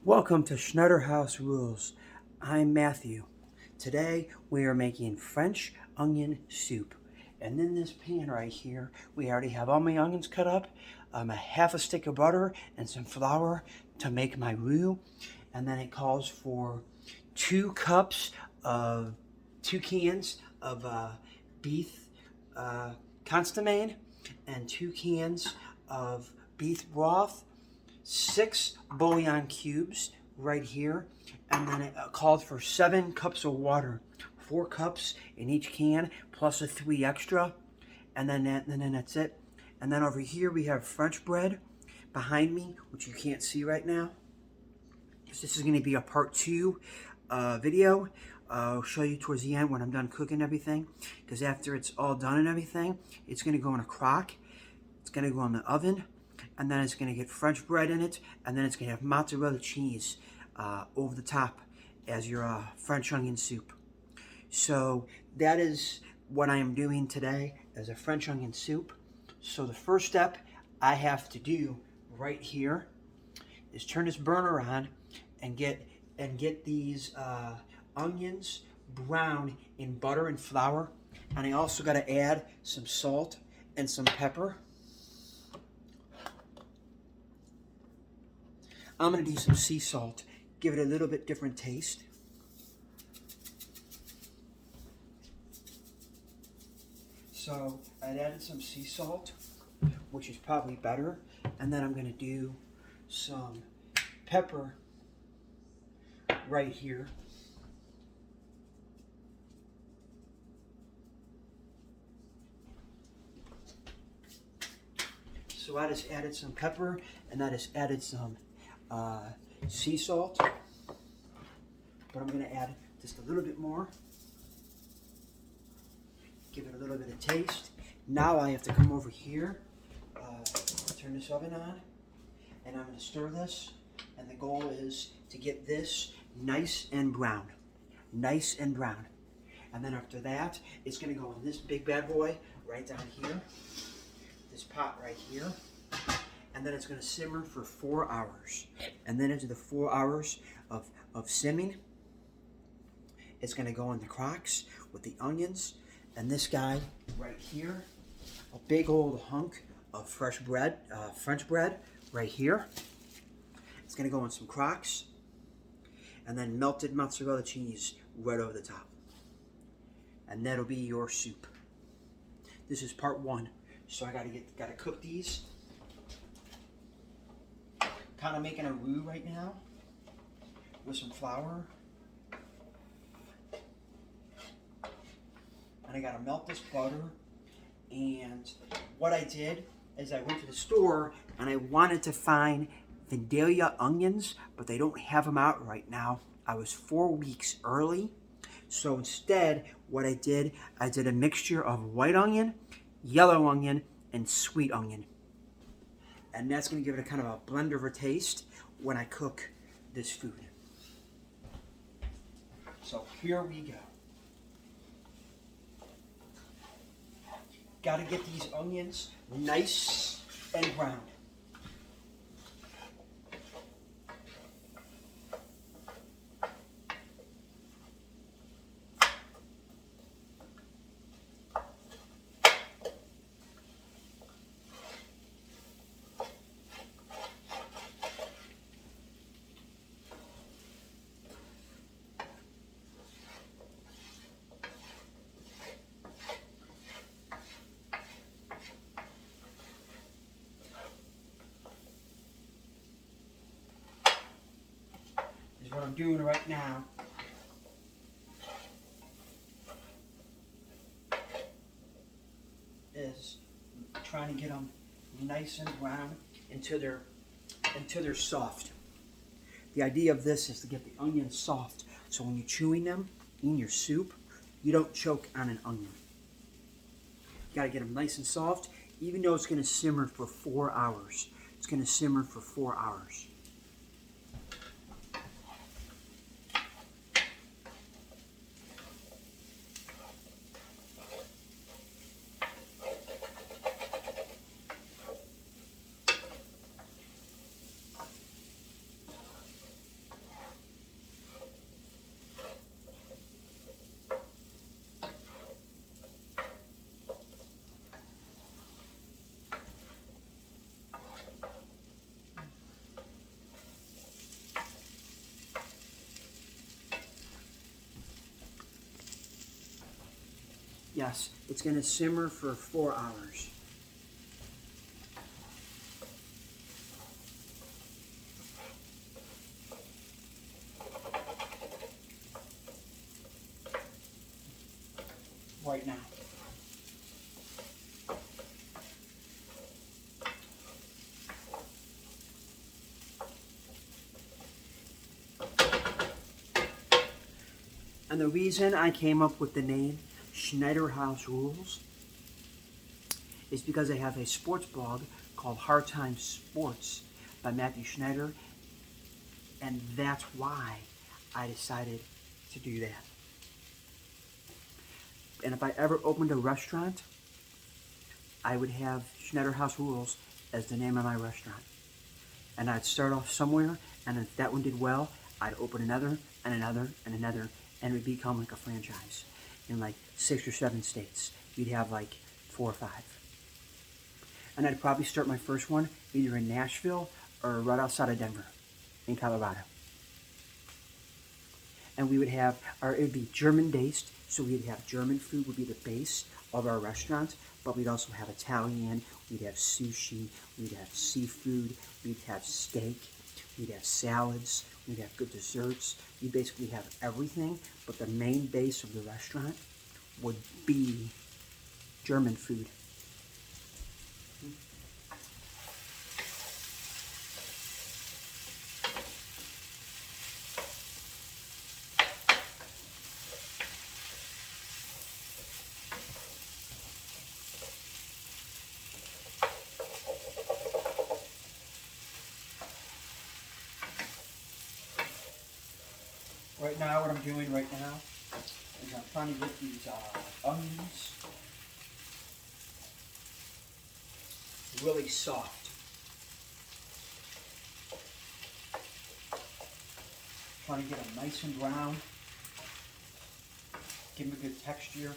Welcome to Schneider House Rules. I'm Matthew. Today we are making French onion soup. And in this pan right here, we already have all my onions cut up, a half a stick of butter, and some flour to make my roux. And then it calls for 2 cans of beef consommé, and 2 cans of beef broth, 6 bouillon cubes right here, and then it called for 7 cups of water, 4 cups in each can, plus a 3 extra, and then that's it. And then over here we have French bread behind me, which you can't see right now. So this is going to be a part 2 video. I'll show you towards the end when I'm done cooking everything, because after it's all done and everything, it's going to go in a crock. It's going to go in the oven, and then it's going to get French bread in it, and then it's going to have mozzarella cheese over the top as your French onion soup. So that is what I am doing today as a French onion soup. So the first step I have to do right here is turn this burner on and get these onions browned in butter and flour. And I also got to add some salt and some pepper. I'm going to do some sea salt, give it a little bit different taste. So I added some sea salt, which is probably better. And then I'm going to do some pepper right here. So I just added some pepper, and I just added some sea salt. But I'm going to add just a little bit more. Give it a little bit of taste. Now I have to come over here, turn this oven on, and I'm going to stir this. And the goal is to get this nice and brown. Nice and brown. And then after that, it's going to go in this big bad boy right down here. This pot right here. And then it's going to simmer for 4 hours. And then into the 4 hours of simming, it's going to go in the crocks with the onions. And this guy right here, a big old hunk of fresh bread, French bread right here. It's going to go in some crocks. And then melted mozzarella cheese right over the top. And that'll be your soup. This is part 1. So I gotta cook these. Kind of making a roux right now with some flour. And I gotta melt this butter. And what I did is I went to the store and I wanted to find Vidalia onions, but they don't have them out right now. I was 4 weeks early. So instead, what I did a mixture of white onion, yellow onion, and sweet onion. And that's going to give it a kind of a blend of a taste when I cook this food. So here we go. Got to get these onions nice and brown. What I'm doing right now. Is trying to get them nice and brown until they're soft. The idea of this is to get the onions soft, so when you're chewing them in your soup, you don't choke on an onion. You gotta get them nice and soft, even though it's gonna simmer for 4 hours. It's gonna simmer for 4 hours. Yes, it's going to simmer for 4 hours. Right now. And the reason I came up with the name Schneider House Rules is because I have a sports blog called Hard Times Sports by Matthew Schneider, and that's why I decided to do that. And if I ever opened a restaurant, I would have Schneider House Rules as the name of my restaurant. And I'd start off somewhere, and if that one did well, I'd open another, and another, and another, and it would become like a franchise in like 6 or 7 states. You'd have like 4 or 5. And I'd probably start my first one either in Nashville or right outside of Denver in Colorado. And we would have, or it would be German-based, so we'd have German food would be the base of our restaurant, but we'd also have Italian, we'd have sushi, we'd have seafood, we'd have steak, we'd have salads, we'd have good desserts. We basically have everything, but the main base of the restaurant would be German food. Right now, what I'm doing right now is I'm trying to get these onions really soft. Trying to get them nice and brown. Give them a good texture.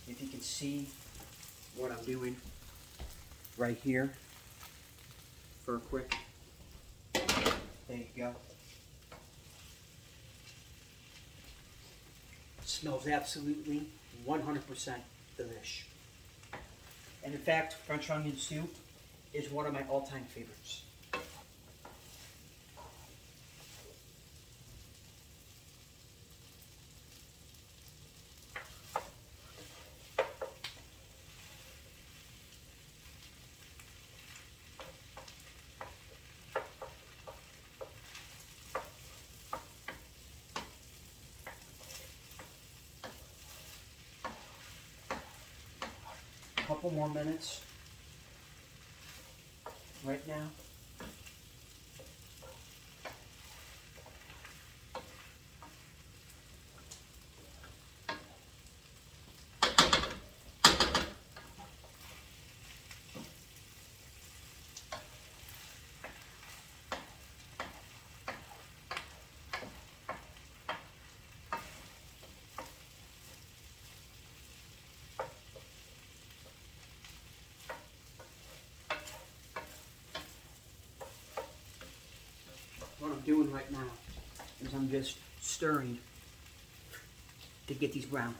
If you can see what I'm doing right here for a quick, there you go. It smells absolutely 100% delish. And in fact, French onion soup is one of my all-time favorites. Couple more minutes right now. What I'm doing right now is I'm just stirring to get these brown.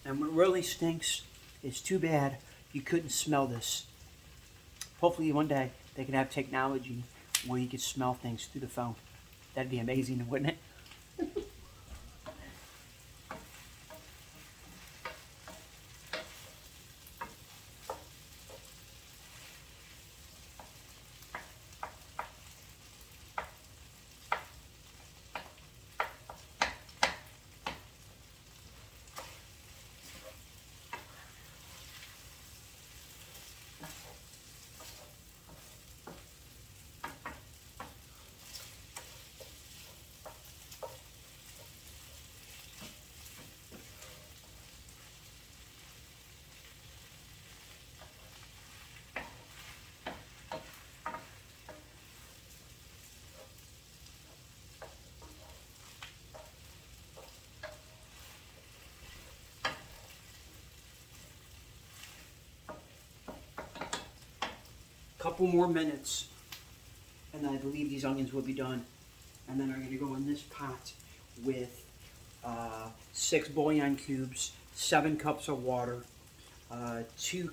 And what really stinks is too bad you couldn't smell this. Hopefully one day they can have technology where you can smell things through the phone. That'd be amazing, wouldn't it? couple more minutes, and I believe these onions will be done. And then I'm going to go in this pot with 6 bouillon cubes, 7 cups of water, two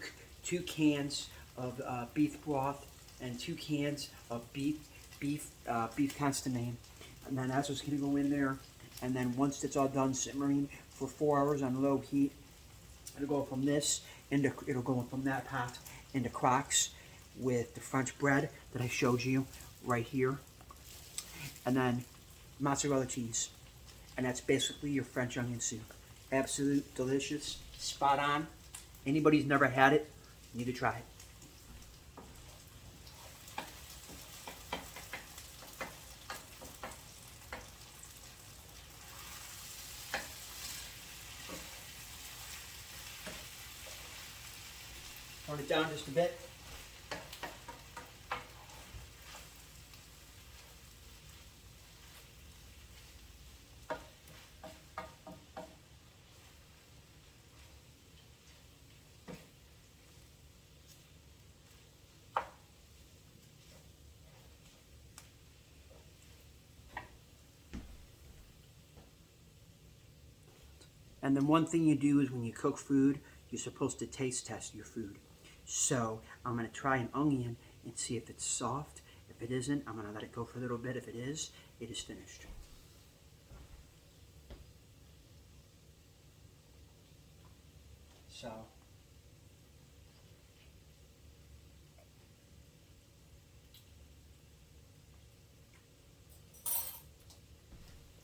cans of beef broth, and 2 cans of beef consommé. And then that's what's going to go in there. And then once it's all done simmering for 4 hours on low heat, it'll go from that pot into crocks with the French bread that I showed you right here, and then mozzarella cheese, and that's basically your French onion soup. Absolute delicious, spot on. Anybody who's never had it, you need to try it. Turn it down just a bit. And then one thing you do is when you cook food, you're supposed to taste test your food. So I'm going to try an onion and see if it's soft. If it isn't, I'm going to let it go for a little bit. If it is finished. So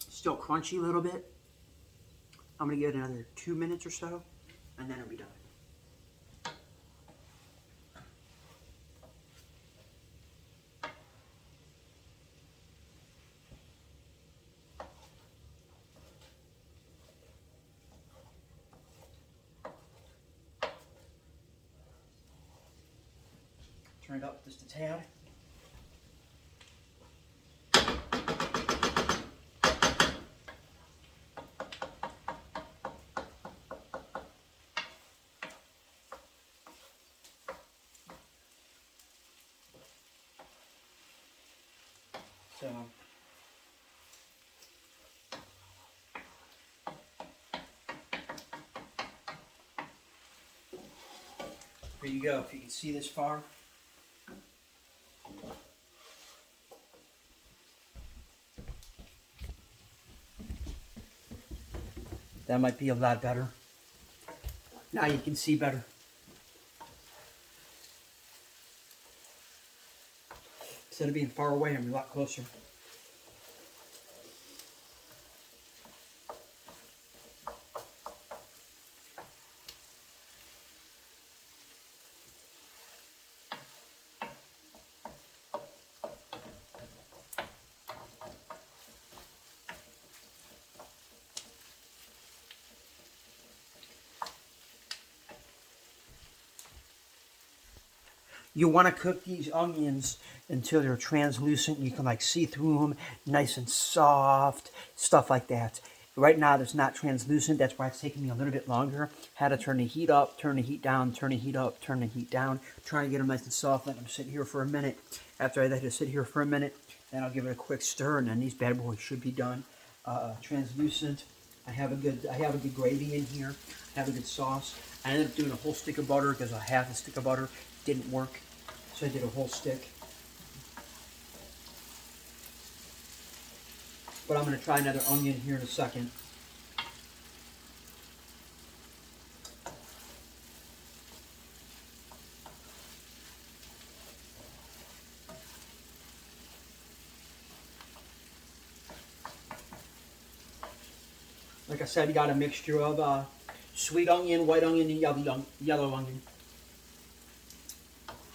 still crunchy a little bit. I'm going to give it another 2 minutes or so, and then it'll be done. Turn it up just a tad. So here you go, if you can see this far. That might be a lot better. Now you can see better. Instead of being far away, I'm a lot closer. You want to cook these onions until they're translucent. You can like see through them, nice and soft, stuff like that. Right now, it's not translucent. That's why it's taking me a little bit longer. Had to turn the heat up, turn the heat down, turn the heat up, turn the heat down. Trying to get them nice and soft. Let them sit here for a minute. After I let it sit here for a minute, then I'll give it a quick stir, and then these bad boys should be done. Translucent. I have a good gravy in here. I have a good sauce. I ended up doing a whole stick of butter because a half a stick of butter didn't work. So I did a whole stick. But I'm going to try another onion here in a second. Like I said, you got a mixture of sweet onion, white onion, and yellow onion.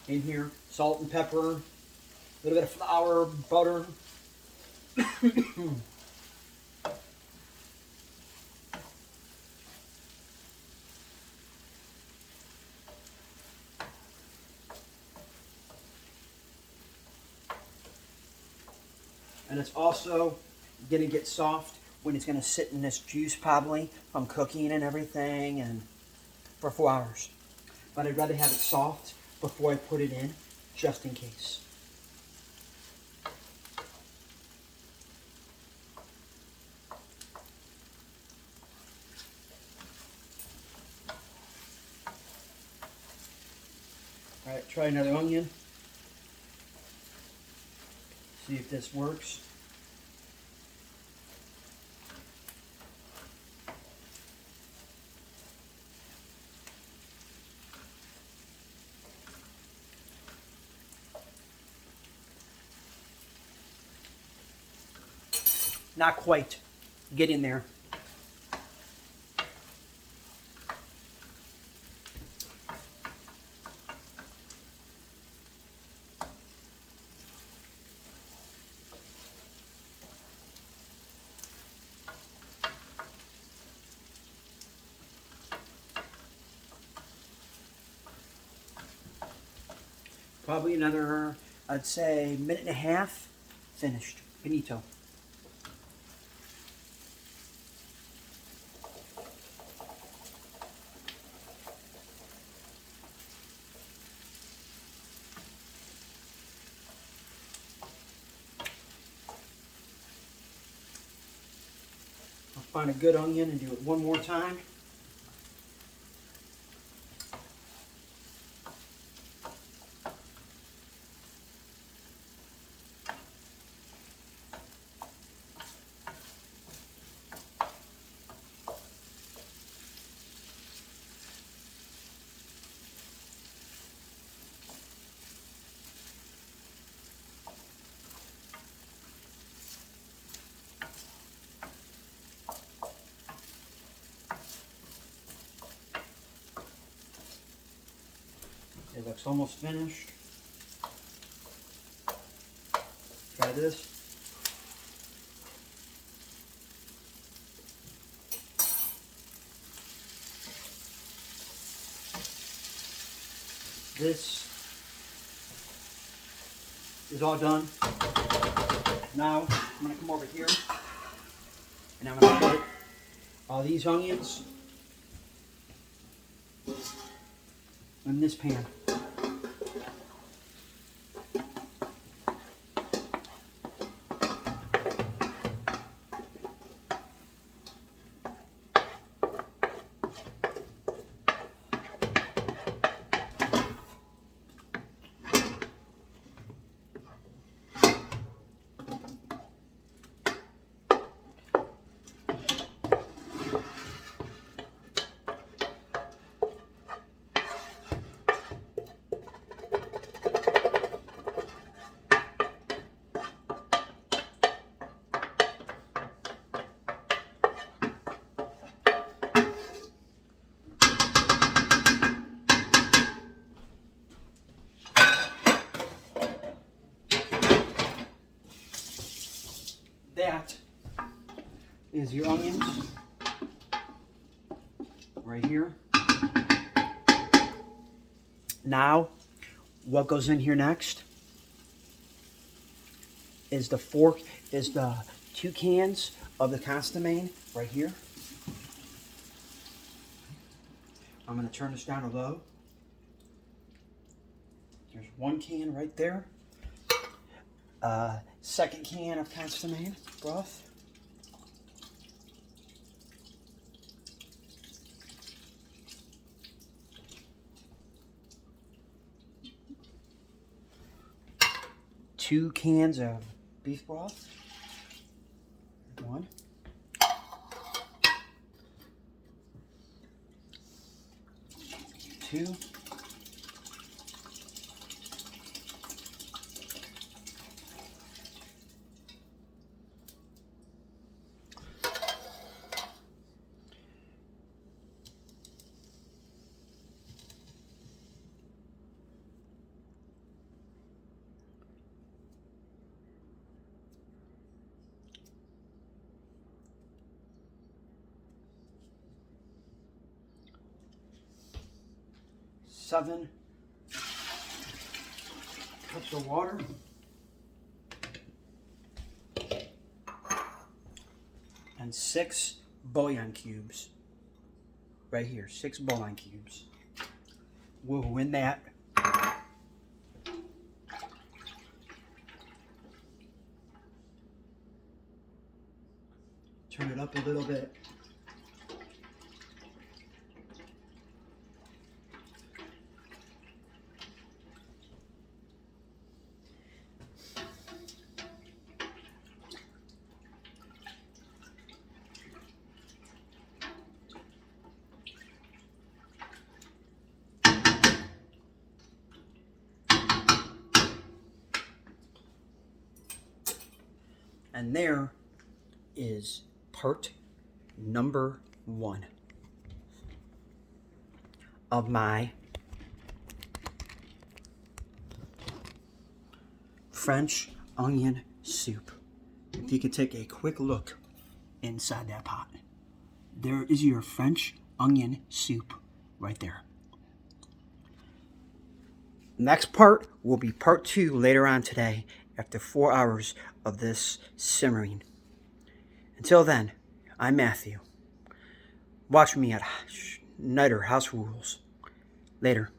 In here, salt and pepper, a little bit of flour, butter. And it's also going to get soft when it's going to sit in this juice probably from cooking and everything and for 4 hours. But I'd rather have it soft before I put it in just in case. All right, try another onion. See if this works. Not quite. Get in there. Probably another, I'd say, minute and a half. Finished. Finito. I'll find a good onion and do it one more time. It looks almost finished. Try this. This is all done. Now I'm going to come over here and I'm going to put all these onions in this pan. That is your onions right here. Now, what goes in here next is the 2 cans of the Consommé right here. I'm going to turn this down to low. There's 1 can right there. Second can of Consommé broth. Two cans of beef broth. 1. 2. Seven cups of water. And 6 bouillon cubes. Right here, 6 bouillon cubes. We'll win that. turn it up a little bit. And there is part number 1 of my French onion soup. If you could take a quick look inside that pot, there is your French onion soup right there. Next part will be part 2 later on today after 4 hours of this simmering. Until then, I'm Matthew. Watch me at Schneider House Rules. Later.